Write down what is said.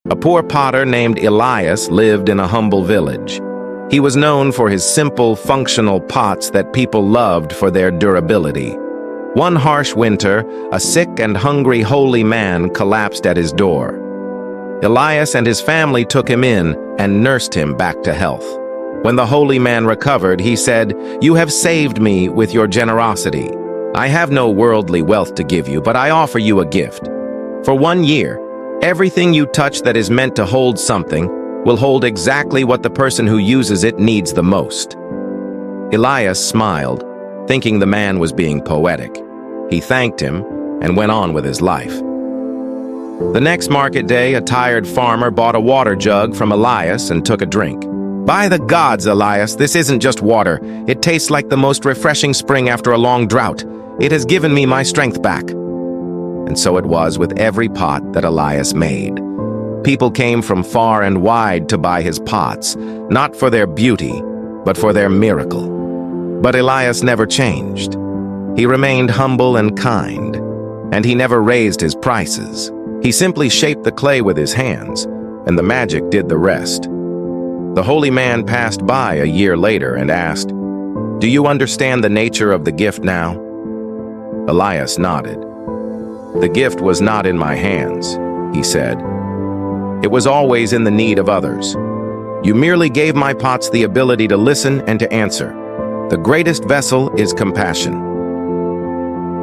A poor potter named Elias lived in a humble village. He was known for his simple, functional pots that people loved for their durability. One harsh winter, a sick and hungry holy man collapsed at his door. Elias and his family took him in and nursed him back to health. When the holy man recovered, he said, "You have saved me with your generosity. I have no worldly wealth to give you, but I offer you a gift. For 1 year, everything you touch that is meant to hold something will hold exactly what the person who uses it needs the most." Elias smiled, thinking the man was being poetic. He thanked him and went on with his life. The next market day, a tired farmer bought a water jug from Elias and took a drink. "By the gods, Elias, this isn't just water. It tastes like the most refreshing spring after a long drought. It has given me my strength back." And so it was with every pot that Elias made. People came from far and wide to buy his pots, not for their beauty, but for their miracle. But Elias never changed. He remained humble and kind, and he never raised his prices. He simply shaped the clay with his hands, and the magic did the rest. The holy man passed by a year later and asked, "Do you understand the nature of the gift now?" Elias nodded. "The gift was not in my hands," he said. "It was always in the need of others. You merely gave my pots the ability to listen and to answer. The greatest vessel is compassion."